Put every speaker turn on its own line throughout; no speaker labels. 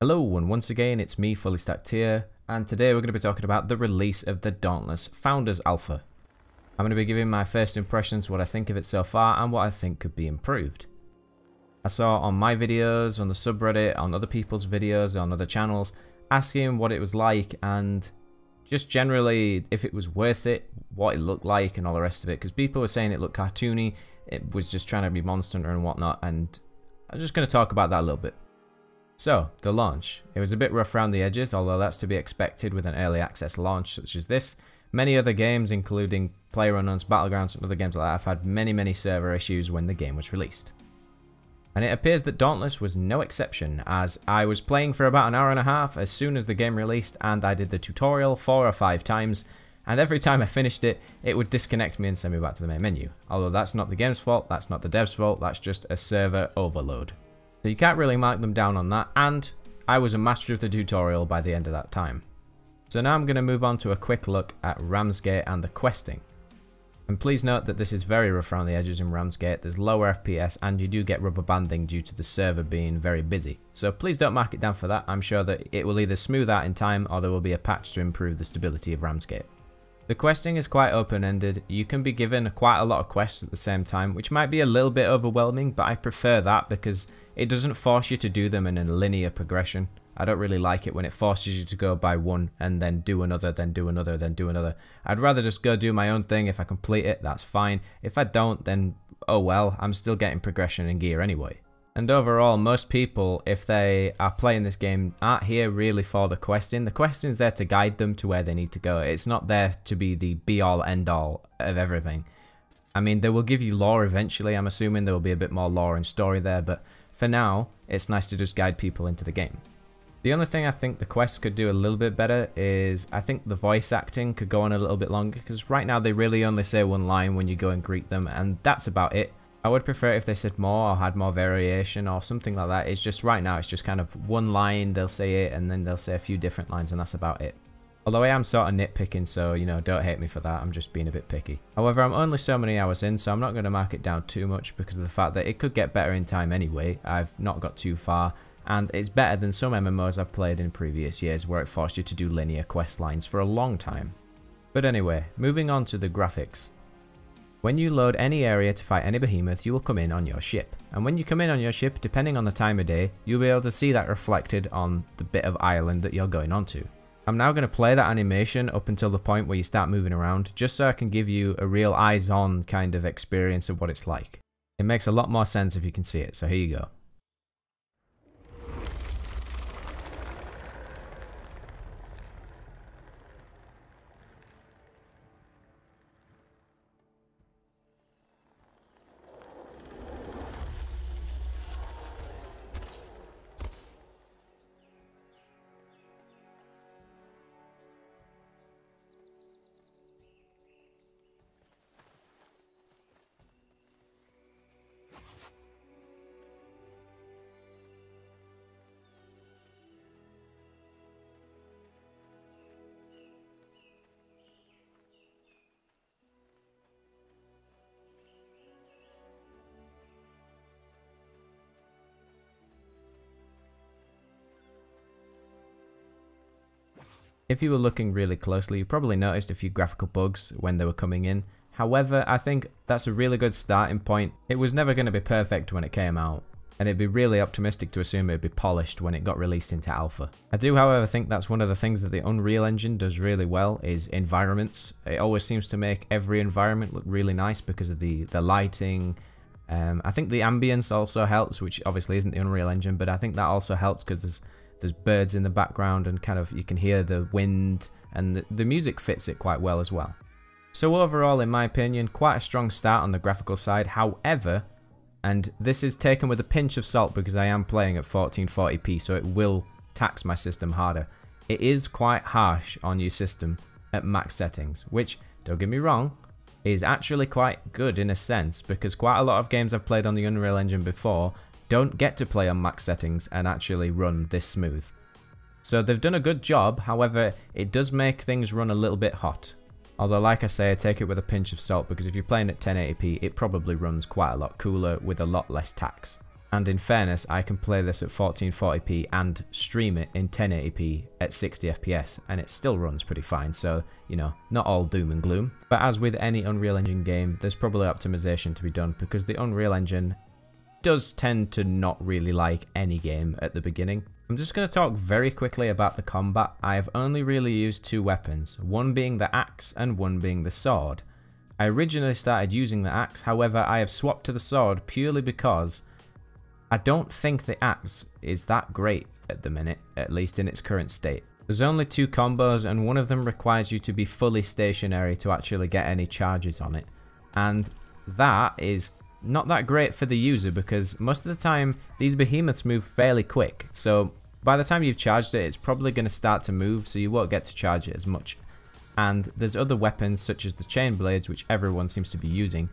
Hello, and once again it's me, Fully Stacked here, and today we're going to be talking about the release of the Dauntless Founders Alpha. I'm going to be giving my first impressions, what I think of it so far, and what I think could be improved. I saw on my videos, on the subreddit, on other people's videos, on other channels, asking what it was like, and just generally if it was worth it, what it looked like, and all the rest of it, because people were saying it looked cartoony, it was just trying to be Monster Hunter and whatnot, and I'm just going to talk about that a little bit. So, the launch. It was a bit rough around the edges, although that's to be expected with an early access launch such as this. Many other games, including PlayerUnknown's Battlegrounds and other games like that, have had many server issues when the game was released. And it appears that Dauntless was no exception, as I was playing for about an hour and a half as soon as the game released, and I did the tutorial 4 or 5 times, and every time I finished it, it would disconnect me and send me back to the main menu. Although that's not the game's fault, that's not the dev's fault, that's just a server overload. So you can't really mark them down on that, and I was a master of the tutorial by the end of that time. So now I'm going to move on to a quick look at Ramsgate and the questing. And please note that this is very rough around the edges in Ramsgate, there's lower FPS and you do get rubber banding due to the server being very busy. So please don't mark it down for that, I'm sure that it will either smooth out in time or there will be a patch to improve the stability of Ramsgate. The questing is quite open-ended, you can be given quite a lot of quests at the same time, which might be a little bit overwhelming, but I prefer that because it doesn't force you to do them in a linear progression. I don't really like it when it forces you to go by one and then do another, then do another, then do another. I'd rather just go do my own thing. If I complete it, that's fine. If I don't, then oh well, I'm still getting progression and gear anyway. And overall, most people, if they are playing this game, aren't here really for the questing. The questing's there to guide them to where they need to go. It's not there to be the be-all, end-all of everything. I mean, they will give you lore eventually. I'm assuming there will be a bit more lore and story there, but for now, it's nice to just guide people into the game. The only thing I think the quests could do a little bit better is I think the voice acting could go on a little bit longer, because right now they really only say one line when you go and greet them, and that's about it. I would prefer if they said more or had more variation or something like that. It's just right now it's just kind of one line, they'll say it and then they'll say a few different lines and that's about it. Although I am sort of nitpicking, so you know, don't hate me for that, I'm just being a bit picky. However, I'm only so many hours in, so I'm not going to mark it down too much because of the fact that it could get better in time anyway. I've not got too far, and it's better than some MMOs I've played in previous years where it forced you to do linear quest lines for a long time. But anyway, moving on to the graphics. When you load any area to fight any behemoth, you will come in on your ship. And when you come in on your ship, depending on the time of day, you'll be able to see that reflected on the bit of island that you're going onto. I'm now going to play that animation up until the point where you start moving around, just so I can give you a real eyes-on kind of experience of what it's like. It makes a lot more sense if you can see it, so here you go. If you were looking really closely, you probably noticed a few graphical bugs when they were coming in. However, I think that's a really good starting point. It was never going to be perfect when it came out, and it'd be really optimistic to assume it'd be polished when it got released into alpha. I do, however, think that's one of the things that the Unreal Engine does really well is environments. It always seems to make every environment look really nice because of the lighting. I think the ambience also helps, which obviously isn't the Unreal Engine, but I think that also helps because there's birds in the background and kind of you can hear the wind, and the music fits it quite well as well. So overall, in my opinion, quite a strong start on the graphical side. However, and this is taken with a pinch of salt because I am playing at 1440p, so it will tax my system harder. It is quite harsh on your system at max settings, which, don't get me wrong, is actually quite good in a sense, because quite a lot of games I've played on the Unreal Engine before don't get to play on max settings and actually run this smooth. So they've done a good job, however, it does make things run a little bit hot. Although, like I say, I take it with a pinch of salt because if you're playing at 1080p, it probably runs quite a lot cooler with a lot less tax. And in fairness, I can play this at 1440p and stream it in 1080p at 60 FPS, and it still runs pretty fine, so, you know, not all doom and gloom. But as with any Unreal Engine game, there's probably optimization to be done, because the Unreal Engine does tend to not really like any game at the beginning. I'm just going to talk very quickly about the combat. I have only really used two weapons, one being the axe and one being the sword. I originally started using the axe, however I have swapped to the sword purely because I don't think the axe is that great at the minute, at least in its current state. There's only two combos and one of them requires you to be fully stationary to actually get any charges on it. And that is not that great for the user because most of the time these behemoths move fairly quick. So by the time you've charged it, it's probably going to start to move, so you won't get to charge it as much. And there's other weapons such as the chain blades, which everyone seems to be using,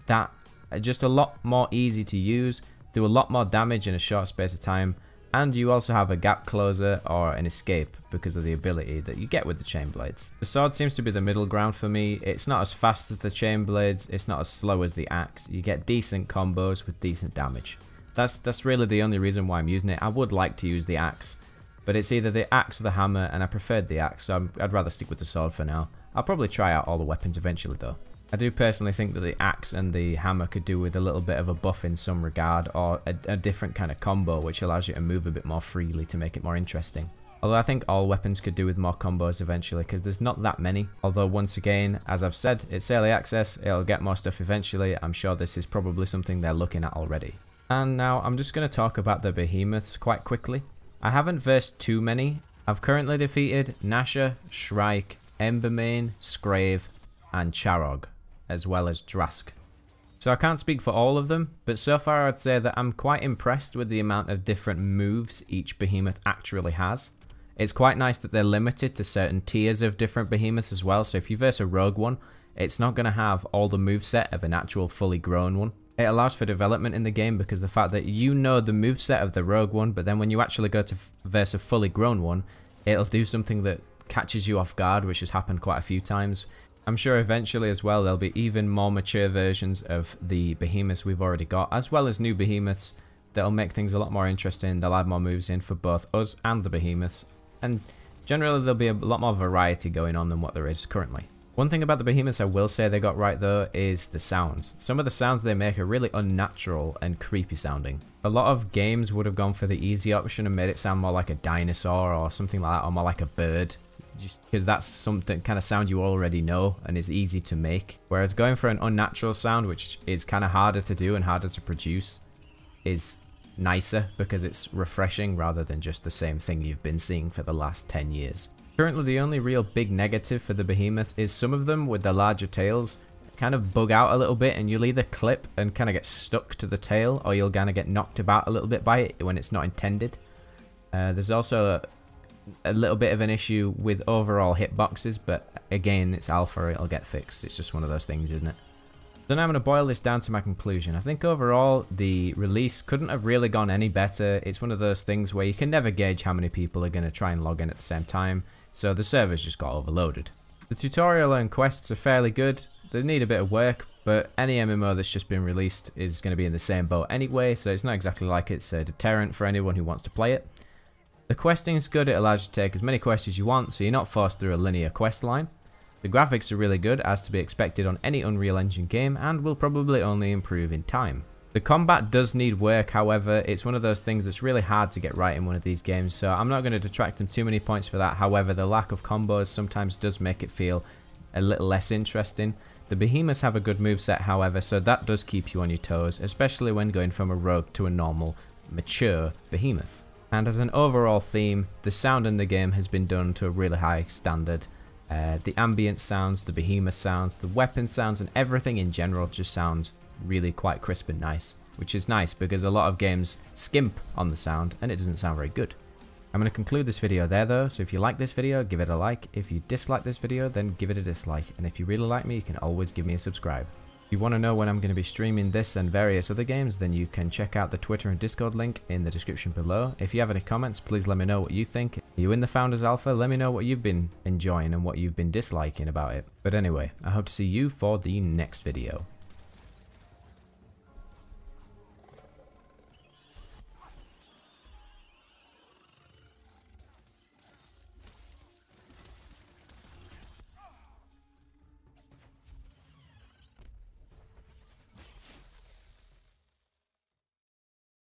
that are just a lot more easy to use, do a lot more damage in a short space of time, and you also have a gap closer or an escape because of the ability that you get with the chain blades. The sword seems to be the middle ground for me. It's not as fast as the chain blades, it's not as slow as the axe. You get decent combos with decent damage. That's really the only reason why I'm using it. I would like to use the axe, but it's either the axe or the hammer, and I preferred the axe, so I'd rather stick with the sword for now. I'll probably try out all the weapons eventually though. I do personally think that the axe and the hammer could do with a little bit of a buff in some regard, or a different kind of combo which allows you to move a bit more freely to make it more interesting. Although I think all weapons could do with more combos eventually because there's not that many. Although once again, as I've said, it's early access, it'll get more stuff eventually. I'm sure this is probably something they're looking at already. And now I'm just going to talk about the behemoths quite quickly. I haven't versed too many. I've currently defeated Nasha, Shrike, Embermane, Scrave and Charog, as well as Drask. So I can't speak for all of them, but so far I'd say that I'm quite impressed with the amount of different moves each behemoth actually has. It's quite nice that they're limited to certain tiers of different behemoths as well, so if you verse a rogue one, it's not going to have all the moveset of an actual fully grown one. It allows for development in the game because the fact that you know the moveset of the rogue one, but then when you actually go to verse a fully grown one, it'll do something that catches you off guard, which has happened quite a few times. I'm sure eventually as well there'll be even more mature versions of the behemoths we've already got, as well as new behemoths that'll make things a lot more interesting. They'll add more moves in for both us and the behemoths, and generally there'll be a lot more variety going on than what there is currently. One thing about the behemoths I will say they got right though is the sounds. Some of the sounds they make are really unnatural and creepy sounding. A lot of games would have gone for the easy option and made it sound more like a dinosaur or something like that, or more like a bird. Just because that's something kind of sound you already know and is easy to make. Whereas going for an unnatural sound, which is kind of harder to do and harder to produce, is nicer because it's refreshing rather than just the same thing you've been seeing for the last 10 years. Currently the only real big negative for the behemoths is some of them with the larger tails kind of bug out a little bit, and you'll either clip and kind of get stuck to the tail, or you'll kind of get knocked about a little bit by it when it's not intended. There's also a little bit of an issue with overall hitboxes, but again, it's alpha, it'll get fixed. It's just one of those things, isn't it? So now I'm going to boil this down to my conclusion. I think overall the release couldn't have really gone any better. It's one of those things where you can never gauge how many people are going to try and log in at the same time, so the servers just got overloaded. The tutorial and quests are fairly good. They need a bit of work, but any MMO that's just been released is going to be in the same boat anyway, so it's not exactly like it's a deterrent for anyone who wants to play it. The questing is good. It allows you to take as many quests as you want, so you're not forced through a linear quest line. The graphics are really good, as to be expected on any Unreal Engine game, and will probably only improve in time. The combat does need work, however, it's one of those things that's really hard to get right in one of these games, so I'm not going to detract them too many points for that. However, the lack of combos sometimes does make it feel a little less interesting. The behemoths have a good moveset, however, so that does keep you on your toes, especially when going from a rogue to a normal, mature behemoth. And as an overall theme, the sound in the game has been done to a really high standard. The ambient sounds, the behemoth sounds, the weapon sounds, and everything in general just sounds really quite crisp and nice, which is nice because a lot of games skimp on the sound and it doesn't sound very good. I'm going to conclude this video there though, so if you like this video, give it a like. If you dislike this video, then give it a dislike. And if you really like me, you can always give me a subscribe. If you want to know when I'm going to be streaming this and various other games, then you can check out the Twitter and Discord link in the description below. If you have any comments, please let me know what you think. Are you in the Founders Alpha? Let me know what you've been enjoying and what you've been disliking about it. But anyway, I hope to see you for the next video.